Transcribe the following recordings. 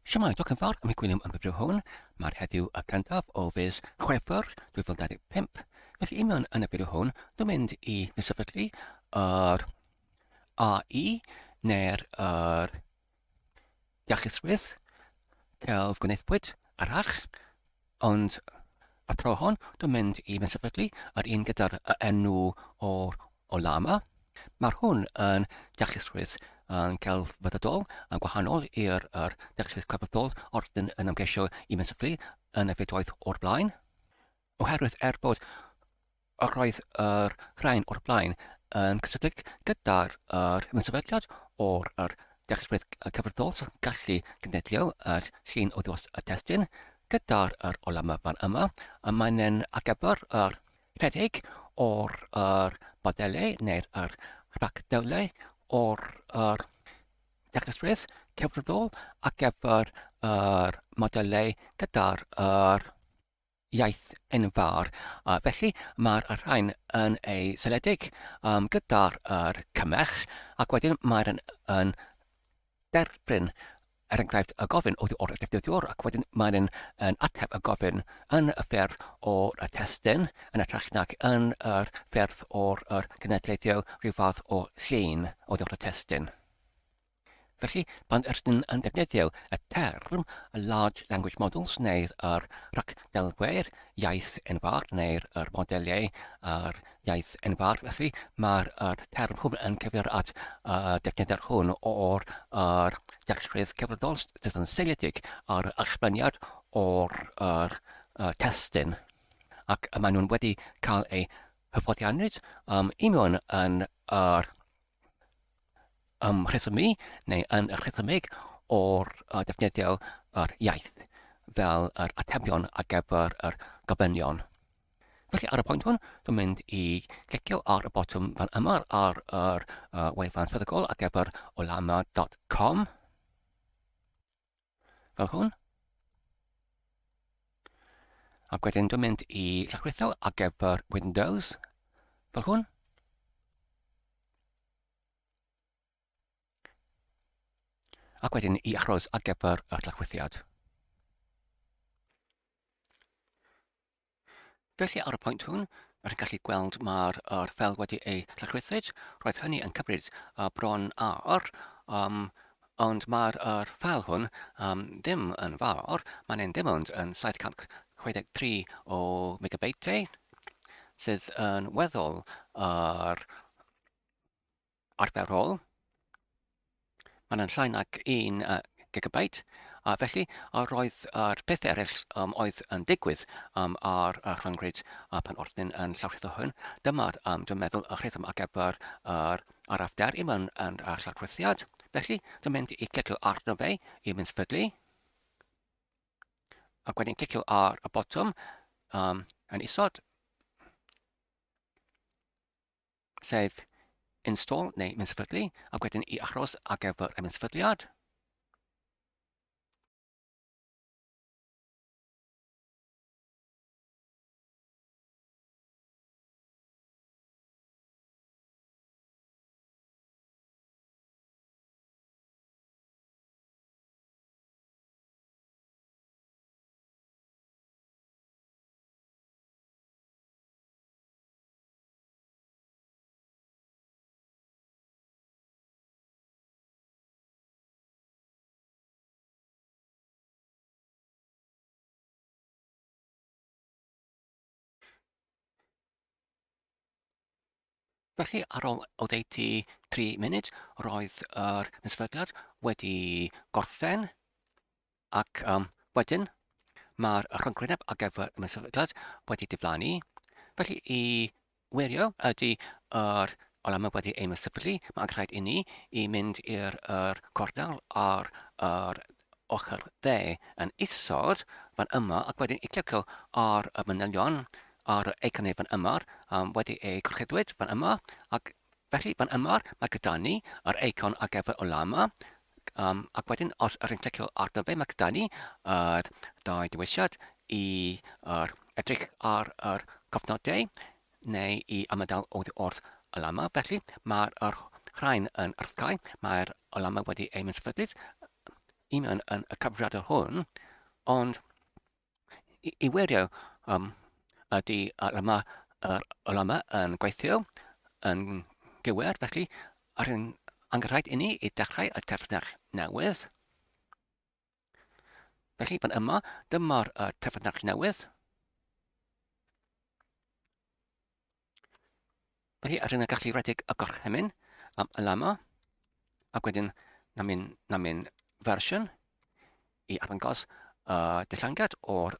Siamai, dwi'n cyfawr am y gwyliau am y bryw hwn. Mae'r heddiw y cyntaf o fus Chwefr 2025. Felly mewn yn y bryw hwn, dwi'n mynd i ddisefydlu yr AI neu'r iachusrwydd celf gwneithbwyd arall. Ond y tro hon, dwi'n mynd i ddisefydlu yr un gyda'r enw o'r Ollama. Mae'r hwn yn iachusrwydd yn celfyddydol yn gwahanol i'r iachusrwydd celfyddydol ordyn yn ymgeisio i ddisefydlu yn y fidoedd o'r blaen. Oherwydd bod roedd yr rhain o'r blaen yn cysylltig gyda'r ddisefydliad o'r iachusrwydd celfyddydol sy'n gallu cynyddio y llun o ddiwas y testyn gyda'r Ollama fan yma, a mae'n ar gyfer yr rhedeg o'r modelau neu'r rhagdewlau o'r iachusrwydd celfyddydol ar gyfer yr modelau gyda'r iaith enfawr. Felly mae'r rhain yn ei seledig gyda'r cymell, ac wedyn mae'n derbyn enghraifft y gofyn o'r defnyddiwr, ac wedyn mae'n ateb y gofyn yn y ffurf o'r testyn, yn y trachnag yn y ffurf o'r cenedlaethau rhyw fath o llun o ddio'r testyn. Felly, pan ydyn yn defnyddio y term y Large Language Models neu'r rhagdelwyr iaith enfawr neu'r modelau iaith enfawr, felly mae'r term hwn yn cyfeirio at defnyddio'r hwn o'r iachusrwydd celfyddydol sydd yn seiliedig ar allbaniad o'r testyn. Ac maen nhw'n wedi cael eu hyfforddiannwyd i mewn yn yr rhesymu neu yn y rhesymig o'r defnyddio yr iaith fel yr atebion ar gyfer yr gofynion. Felly ar y pwynt hwn, dwi'n mynd i clicio ar y botwm fan yma ar yr wefan swyddogol ar gyfer ollama.com fel hwn. Ac wedyn dwi'n mynd i llachwyddo ar gyfer Windows fel hwn. Ac wedyn i achros ar gyfer y llachwythiad. Felly ar y pwynt hwn, rydych gallu gweld mae'r ffel wedi ei llachwythid. Roedd hynny yn cymryd bron ar, ond mae'r ffel hwn ddim yn fawr. Mae'n dim ond yn 763 o megabyteau, sydd yn weddol arferol. Mae'n llai nag 1 gigabyte, felly roedd yr peth eraill oedd yn digwydd ar rhyngrwyd pan ordyn yn llawrlwytho hwn. Dyma'r, dwi'n meddwl, y rhythm ar gyfer yr arafder i mewn yn llawrlwythiad. Felly, dwi'n mynd i clicio arno fe i mynd sefydlu. Ac wedyn clicio ar y botwm yn isod, sef install neu mynd sefydlu, ac wedyn i achros ar gyfer y mynd sefydliad. Felly, ar ôl oddeutu 3 munud, roedd yr mysfydiad wedi gorffen, ac wedyn mae'r rhyngrwyneb ar gyfer y mysfydiad wedi diflannu. Felly, i wirio ydy yr Ollama wedi ei mysfydlu, mae'n rhaid i ni i mynd i'r cornel ar yr ochr dde yn isod fan yma, ac wedyn i clicio ar y manylion ar eicon fan yma wedi ei gorchudwyd fan yma, ac felly fan yma mae gyda ni yr eicon ar gyfer Ollama, ac wedyn os ydyn clicio arno fe, mae gyda ni yr dau dewisiad i edrych ar yr cofnodau neu i ymadael wrth Ollama. Felly mae'r rhain yn wrthgau, mae'r Ollama wedi ei mysfydlu, i mewn yn y cyfrifiadur hwn, ond i wirio ydy Ollama yn gweithio yn gywir, felly ar yn angenrhaid i ni i dechrau y terfynach newydd. Felly fan yma, dyma'r terfynach newydd. Felly ar yna gallu rhedeg y gorchymyn Ollama, ac wedyn na mynd fersiwn i arddangos dillangad o'r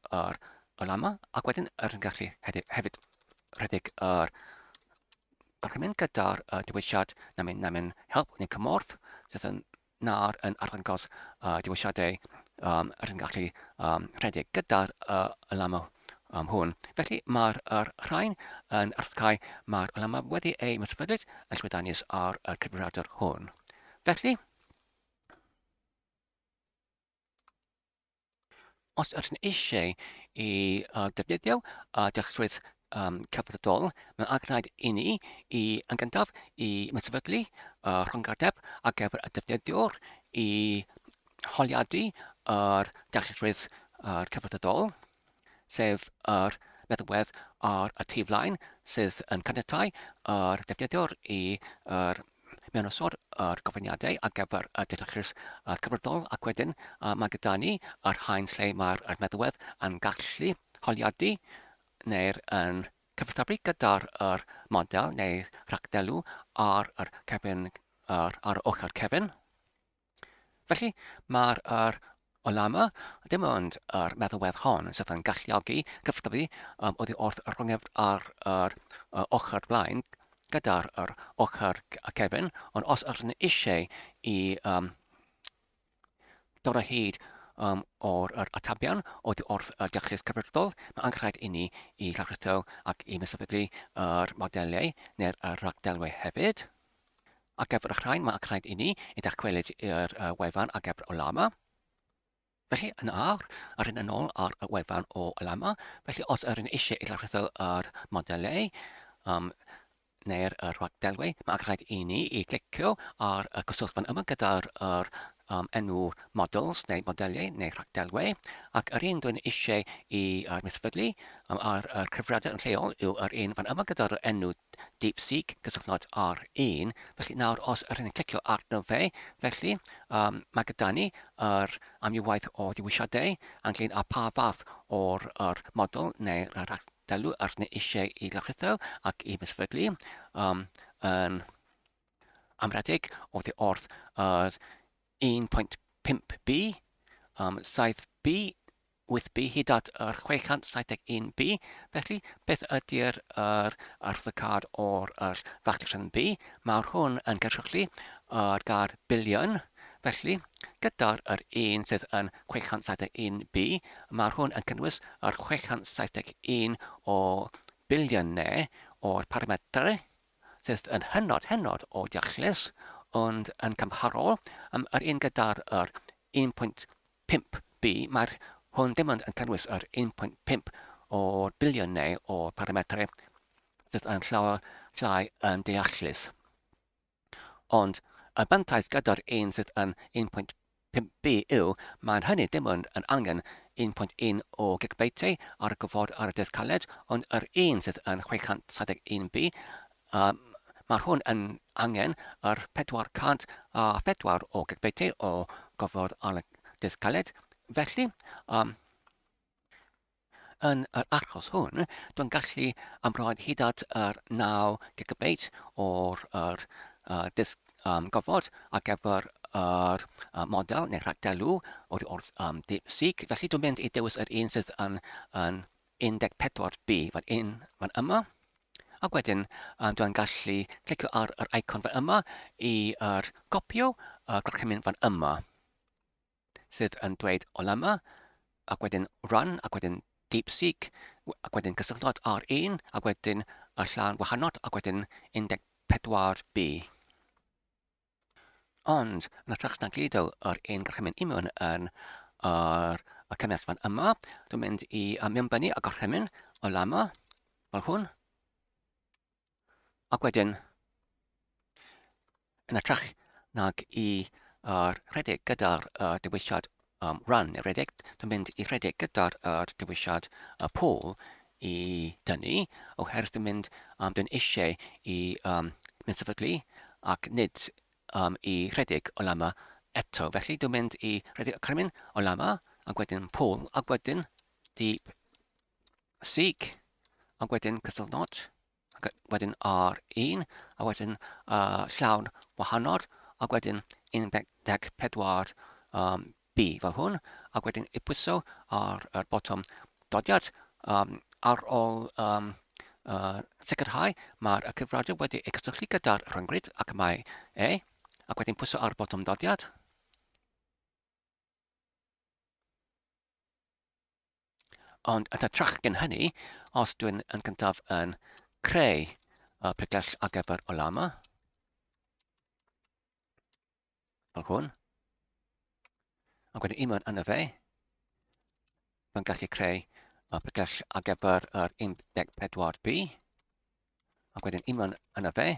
Ollama, ac wedyn ar yn gallu hefyd rhedeg yr gorchymyn gyda'r diwylliad na mynd help neu cymorth, sydd yn arddangos diwylliadau ar yn gallu rhedeg gyda'r Ollama hwn. Felly mae'r rhain yn arthcau mae'r Ollama wedi ei mysfydlyd yn llwydiannus ar y cyfrifiadur hwn. Felly, os ydych chi'n eisiau i defnyddio dyletswydd cyfredol, mae'n angenrhaid i ni yn gyntaf i mysfydlu rhongadeb ar gyfer y defnyddiwr i holiadu yr dyletswydd cyfredol, sef yr meddalwedd ar y tu flaen sydd yn caniatáu yr defnyddiwr i mewn osod yr gofyniadau ar gyfer y dyletswydd cyfredol, ac wedyn mae gyda ni yr haen lle mae'r meddalwedd yn gallu holiadu neu'r yn cyfathrebu gyda'r model neu rhagdelw ar yr cefn ar ochr cefn. Felly mae'r Ollama dim ond yr meddalwedd hon sydd yn galluogi cyfathrebu oddi wrth y rhongeb ar ochr blaen gyda'r ochr cefn, ond os ydych chi'n eisiau i dod o hyd o'r atabion oddi wrth y dyletswydd cyfredol, mae angenrhaid i ni i llawrytho ac i mysfydlu yr modelau neu'r rhagdelwau hefyd. Ar gyfer y rhain, mae angenrhaid i ni i dachwelyd i'r wefan ar gyfer Ollama. Felly yn ar yn ôl ar y wefan o Ollama. Felly os ydych chi'n eisiau i llawrytho yr modelau neu'r rhagdelwau, mae angenrhaid i ni i glicio ar y cyswllt fan yma gyda'r enw models neu modelau neu rhagdelwau, ac yr un dwi'n eisiau i mysfydlu ar y cyfrifiadur yn lleol yw yr un fan yma gyda'r enw DeepSeek cysylltnod R1. Felly nawr os ydych chi'n clicio arno fe, felly mae gyda ni yr amrywiaeth o ddiwylliadau ynglyn â pa fath o'r model neu'r rhagdelw ydych chi'n eisiau i llawrytho ac i mysfydlu yn amredig oddi wrth 1.5b, 7b, 8b hyd at yr 671b. Felly, beth ydy'r arthicad o'r factorion b? Mae'r hwn yn gyrchlu gair biliwn. Felly, gyda'r un sydd yn 671b, mae'r hwn yn cynnwys yr 671 o biliynau o'r parametrau sydd yn hynod o diachlus, ond yn cymharol, yr un gyda'r 1.5b, mae'r hwn dim ond yn cynnwys yr 1.5 o biliynau o parametrau sydd yn llawer llai yn deallus. Ond y bantais gyda'r un sydd yn 1.5b yw, mae'n hynny dim ond yn angen 1.1 o gigabyteau ar y gofod ar y disg caled, ond yr un sydd yn 671b, mae'r hwn yn angen yr 404 o gigabyteau o gofod ar y disg caled. Felly, yn yr achos hwn, dwi'n gallu ymroi hyd at yr 9 gigabyte o'r disg gofod ar gyfer yr model neu rhagdelw oddi wrth DeepSeek. Felly dwi'n mynd i dewis yr un sydd yn 14b, fan yma. Ac wedyn, dwi'n gallu clicio ar yr icon fan yma i gopio y gorchymyn fan yma, sydd yn dweud Ollama, ac wedyn Run, ac wedyn DeepSeek, ac wedyn cysylltnod R1, ac wedyn y llawn wahanol, ac wedyn 14b. Ond, yn ytrach na gludo yr un gorchymyn i mewn yn y cymell fan yma, dwi'n mynd i mewnbynnu y gorchymyn Ollama, fel hwn. Ac wedyn, yn ytrach nag i rhedeg gyda'r dewisiad run neu rhedeg, dwi'n mynd i rhedeg gyda'r dewisiad pool i dynnu, oherwydd dwi'n mynd, dwi'n eisiau i mynd sefydlu ac nid i rhedeg Ollama eto. Felly dwi'n mynd i rhedeg y crymyn Ollama, ac wedyn pool, ac wedyn DeepSeek, ac wedyn cysylltnod, ac wedyn R1, a wedyn llawn wahanol, ac wedyn 14 B fel hwn, ac wedyn i pwyso ar botwm dodiad ar ôl sicrhau mae'r cyfrifiadur wedi ei gysylltu gyda'r rhyngrwyd ac mae ac wedyn pwyso ar botwm dodiad. Ond yn hytrach gen hynny, os dwi'n yn gyntaf yn creu pregell ar gyfer Ollama, fel hwn, ac wedyn unwaith yna fe, mae'n gallu creu pregell ar gyfer yr 14B, ac wedyn unwaith yna fe,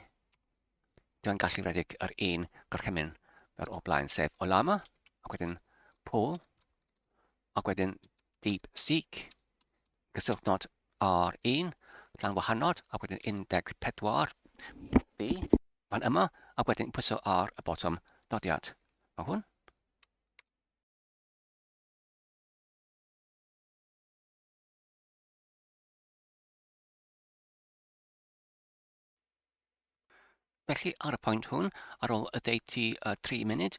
dwi'n gallu rhedeg yr un gorchymyn fel o blaen, sef Ollama, ac wedyn pool, ac wedyn DeepSeek, gysylltnod R1, llawn wahanol, ac wedyn 14B, fan yma, ac wedyn pwyso ar y botwm dodiad. Fel hwn. Felly, ar y pwynt hwn, ar ôl y 3 munud,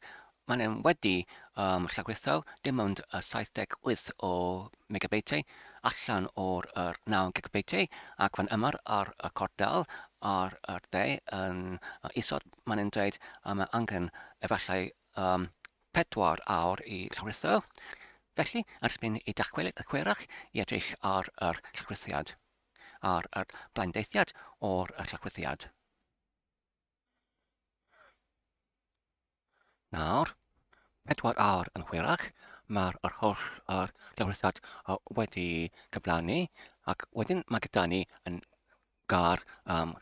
mae'n wedi llawrytho dim ond 78 o megabytau allan o'r 9 gigabytau, ac fan yma ar y cordel ar y de yn isod, mae'n dweud mae angen efallai 4 awr i llawrytho. Felly, ers mynd i dachwel y chwerach i edrych ar yr llawrythiad, ar y blaendeithiad o'r llawrythiad. Nawr, 4 awr yn hwyrach, mae'r holl llawrythiad wedi cyflawni, ac wedyn mae gyda ni yn gar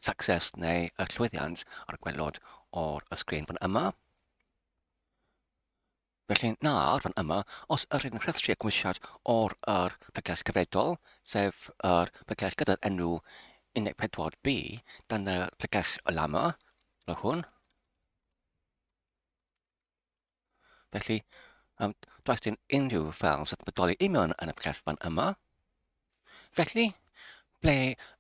success neu y llwyddiant ar y gwelod o'r sgrin fan yma. Felly nawr fan yma, os yr un rhestru cymwysiad o'r pregell cyfredol, sef yr pregell gyda'r enw 14B, dan y pregell Ollama, fel hwn. Felly, does dim unrhyw ffeil sydd yn bodoli union yn y pregell fan yma. Felly, ble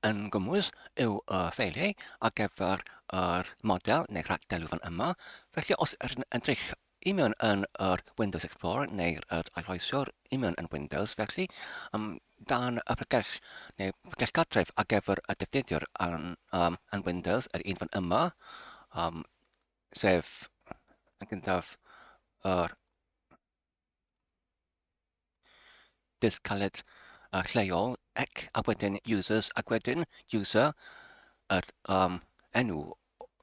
yn gwmws yw y ffeiliau ar gyfer yr model neu rhagdelw fan yma. Felly, os ydyn yn edrych union yn yr Windows Explorer neu'r arloeswr union yn Windows, felly, dan y pregell neu pregell gartref ar gyfer y defnyddiwr yn Windows, yr un fan yma, sef yn gyntaf yr disgaled lleol ec, a wedyn users, ac wedyn user, yr enw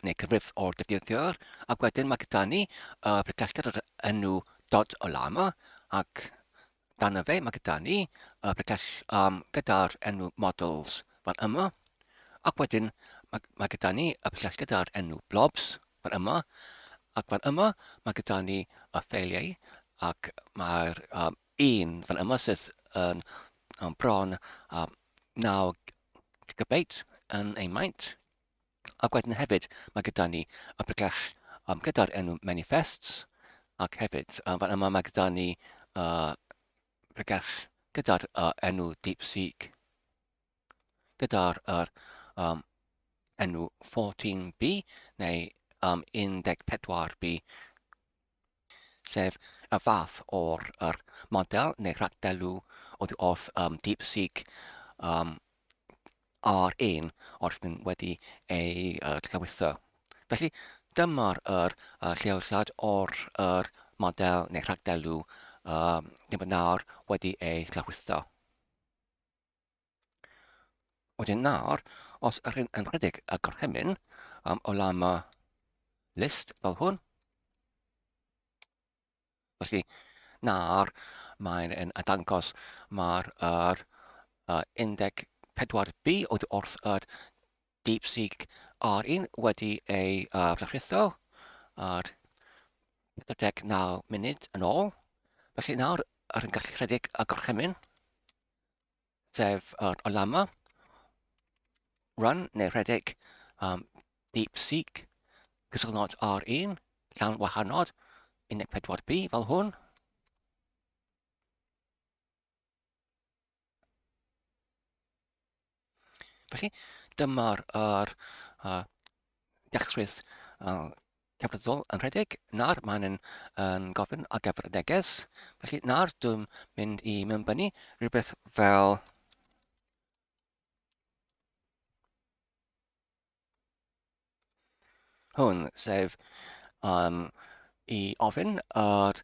neu cyfrif o'r defnyddiwr, ac wedyn mae gyda ni pregell gyda'r enw .ollama, ac dan y fe mae gyda ni pregell gyda'r enw models fan yma, ac wedyn mae gyda ni pregell gyda'r enw blobs fan yma, ac fan yma mae gyda ni y ffeiliau, ac mae'r un fan yma sydd yn bron 9 gigabyte yn ein maint. Ac wedyn hefyd mae gyda ni y pregell gyda'r enw manifests, ac hefyd fan yma mae gyda ni pregell gyda'r enw DeepSeek, gyda'r enw 14B neu 14B, sef y fath o'r model neu rhagdelw oddi wrth DeepSeek R1 wrth wedi ei llawrytho. Felly, dyma'r lleoliad o'r model neu rhagdelw ddim yn nawr wedi ei llawrytho. Wedyn nawr, os ydyn yn rhedeg y gorchymyn Ollama list fel hwn, felly nawr mae'n dangos mae'r 14B oedd wrth yr DeepSeek R1 wedi ei llawrytho. 49 munud yn ôl. Felly nawr, yr yn gallu rhedeg y gorchymyn, sef yr Ollama, run neu rhedeg DeepSeek gysylltnod R1, llawn wahanol, 14B fel hwn. Felly, dyma'r dechreuth cyfrydol yn rhedeg. Nawr maen yn gofyn ar gyfer y neges. Felly nawr dwi'n mynd i mewnbynnu rhywbeth fel hwn, sef i ofyn yr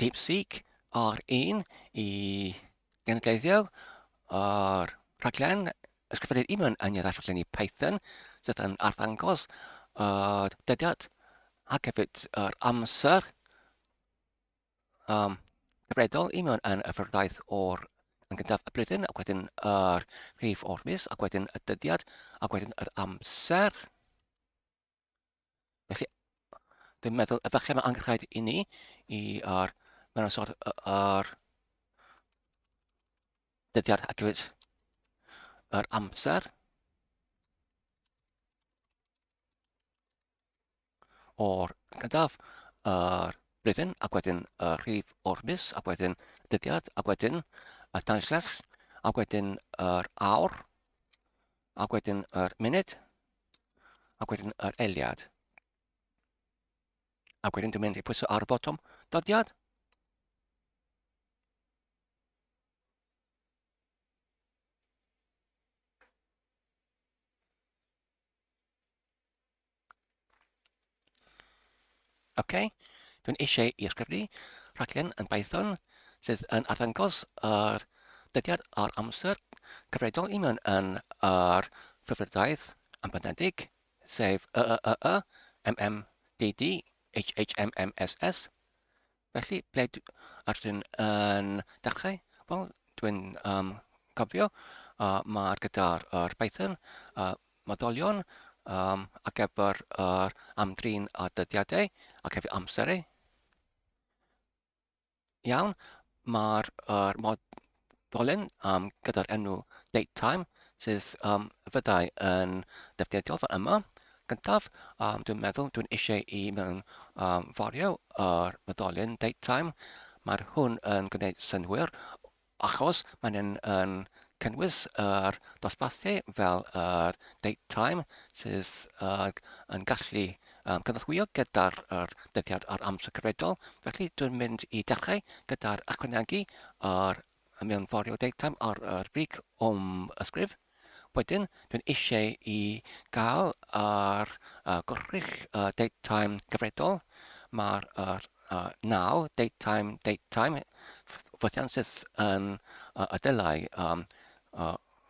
DeepSeek R1 i genedlaethio yr rhaglen ysgrifennu'r un yn y rhaglenni Python sydd yn arddangos dyddiad ac hefyd yr amser gyfredol i mewn yn y ffyrdaeth yn gyntaf y blwyddyn, ac wedyn yr rhif o'r mis, ac wedyn y dyddiad, ac wedyn yr amser. Felly, dwi'n meddwl efallai mae angen i ni mewn sort yr dyddiad ac hefyd yr amser o'r gyntaf yr blwyddyn, ac wedyn y rhif o'r mis, ac wedyn y dyddiad, ac wedyn y danslell, ac wedyn yr awr, ac wedyn yr munud, ac wedyn yr eiliad. Ac wedyn dwi'n mynd i pwyso ar y botwm dyddiad. OK, dwi'n eisiau i ysgrifennu rhaglen yn Python sydd yn arddangos yr dyddiad a'r amser cyfredol i mewn yn yr ffurfryddiaeth ambynedig, sef MMDD, HHMMSS. Felly, ble dwi'n yn dechrau? Wel, dwi'n cofio mae'r gyda'r Python meddylion ar gyfer amdrin a dyddiadau ac hefyd amserau. Iawn, mae'r moddolyn gyda'r enw datetime sydd fyddai yn defnyddiol fel yma. Gyntaf, dwi'n meddwl dwi'n eisiau i mewn forio yr meddolyn datetime. Mae'r hwn yn gwneud synwyr achos mae'n yn cynnwys yr dosbarthau fel yr datetime sydd yn gallu cynorthwyo gyda'r dyddiad a'r amser cyfredol. Felly dwi'n mynd i dechrau gyda'r ychwanegu mewnforio datetime ar brig ysgrif. Wedyn, dwi'n eisiau i gael gwrrych datetime gyfredol. Mae'r 9 datetime fythian sydd yn y dylai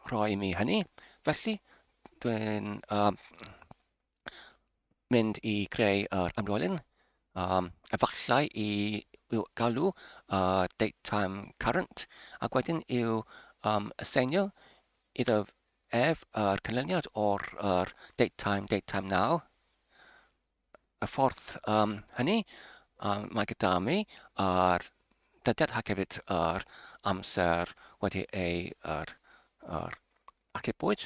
rhoi mi hynny. Felly, dwi'n mynd i creu yr ymrolyn, efallai i galw datetime current, ac wedyn i'w aseinio iddo yr canlyniad o'r datetime now. Y ffordd hynny, mae gyda mi yr dyddiad ac hefyd yr amser wedi ei achubwyd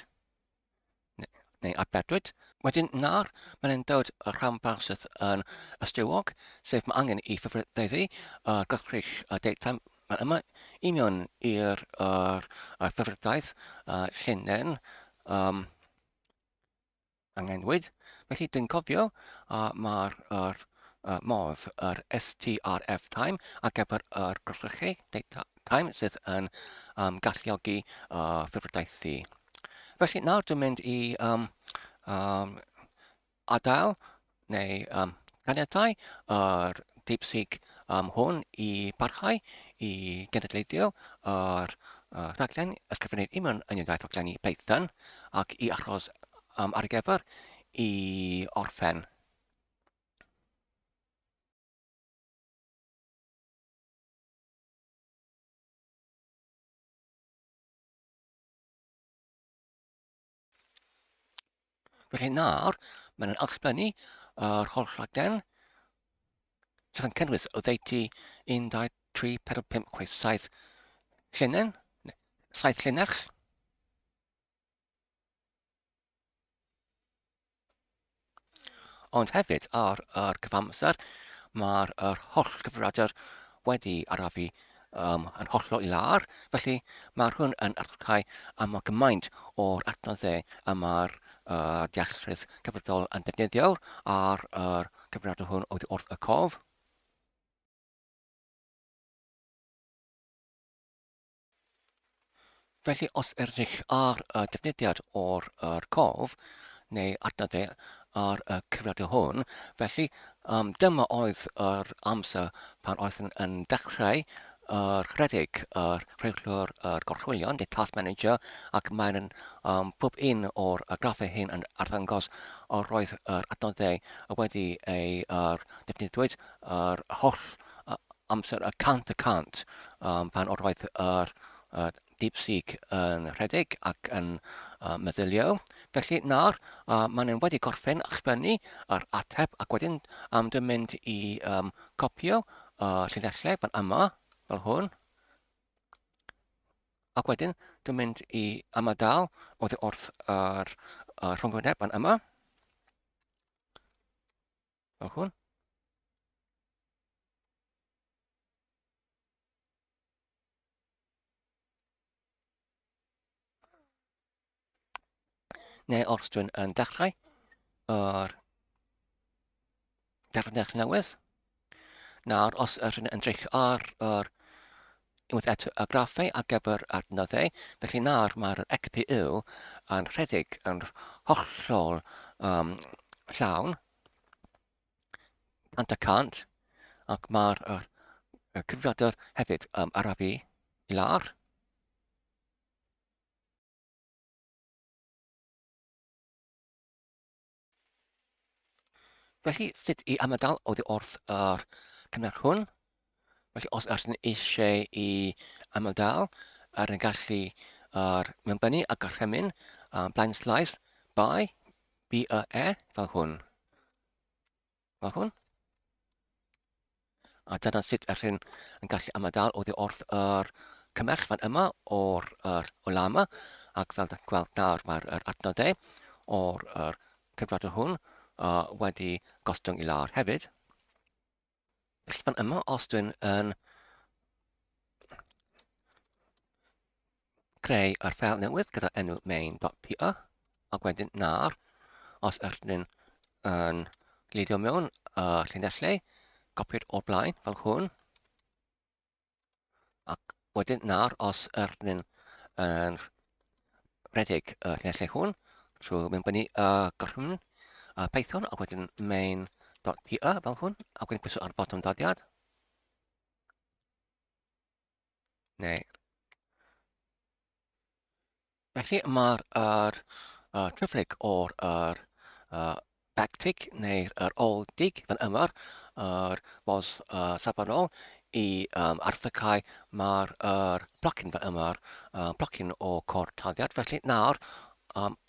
neu arbedwyd. Wedyn nawr, mae'n dod y rhan bach sydd yn ystiwog, sef mae angen i ffurfdeddu gwrrych datetime yma i mewn i'r ffurfddaeth llunen angenwyd. Felly dwi'n cofio mae'r modd yr strf time ar gyfer yr gwrthrychu datetime sydd yn galluogi ffurfddaethu. Felly nawr dwi'n mynd i adael neu ganiatau yr DeepSeek hwn i barhau i genedlaethio yr rhaglen ysgrifennu'r un yn iaith rhaglenni Python ac i achos ar gyfer i orffen. Felly nawr, mae'n alchbynnu yr holl rhaglen sydd yn cynnwys o ddeiti 1, 2, 3, 4, 5, 6, 7 llinyn, 7 llinell. Ond hefyd, ar cyfamser, mae'r holl gyfrifiadur wedi arafu yn hollol i lar. Felly mae hwn yn archau am y gymaint o'r adnoddau y mae'r dealltrydd cyfredol yn defnyddio ar gyfrifiadur hwn oddi wrth y cof. Felly, os edrych ar y defnyddiad o'r cof, neu adnoddau ar y cyfrifiadur hwn, felly dyma oedd yr amser pan oedd yn dechrau rhedeg rhewllwr gorchwilion, neu task manager, ac mae'n pob un o'r graffau hyn yn arddangos o'r roedd yr adnoddau wedi ei defnyddiwyd yr holl amser y cant pan o'r roedd yr DeepSeek yn rhedeg ac yn meddylio. Felly nawr, maen nhw wedi gorffen a sgwennu yr ateb ac wedyn dwi'n mynd i copio llinellau fan yma, fel hwn. Ac wedyn, dwi'n mynd i ymadael oddi wrth yr rhwngwyneb fan yma. Fel hwn. Neu os dwi'n dechrau yr defnydd newydd. Nawr, os ydyn yn edrych ar unwaith eto y graffau ar gyfer adnoddau, felly nawr mae'r XPU yn rhedeg yn hollol llawn, 100%, ac mae'r cyfrifiadur hefyd arafu i lar. Felly, sut i ymadael oddi wrth yr cymryd hwn? Felly, os ydyn eisiau i ymadael, yn gallu mewnbynnu a gorchymyn blaen slais by, B-E, fel hwn. Fel hwn. A dyna sut ydyn yn gallu ymadael oddi wrth yr cymell fan yma o'r Ollama, ac fel gweld nawr mae'r adnoddau o'r cyfrifiadur hwn wedi gostwng i lar hefyd. Felly fan yma, os dwi'n creu yr ffeil newydd gyda enw main.py, ac wedyn nawr, os ydyn yn leidio mewn llinellau, copied o'r blaen fel hwn, ac wedyn nawr, os ydyn yn rhedeg llinellau hwn, trwy mewnbynnu gorchymyn Python, ac wedyn main.py fel hwn, ac wedyn pwysio ar botwm dodiad. Neu. Felly mae'r traffic o'r backtick neu'r old dig fan yma'r was safonol i arthacau mae'r blocyn fan yma'r blocyn o cor taddiad. Felly nawr,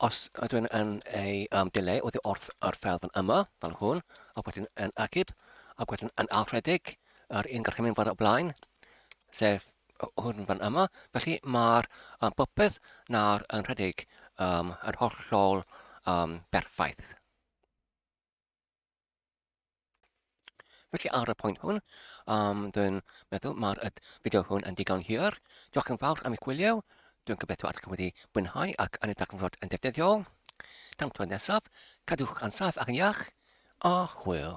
os ydw yn ei delay oddi wrth yr ffeil fan yma, fel hwn, ac wedyn yn agib, ac wedyn yn alredig yr un gorchymyn fan y blaen, sef hwn fan yma. Felly mae'r bopeth nawr yn rhedeg yn hollol berffaith. Felly ar y pwynt hwn, dwi'n meddwl mae'r fideo hwn yn digon hir. Diolch yn fawr am eich gwylio. Dwi'n gobeithio at chi wedi mwynhau ac yn y darganfod yn defnyddiol. Tan tro nesaf, cadwch yn saff ac yn iach, a hwyl.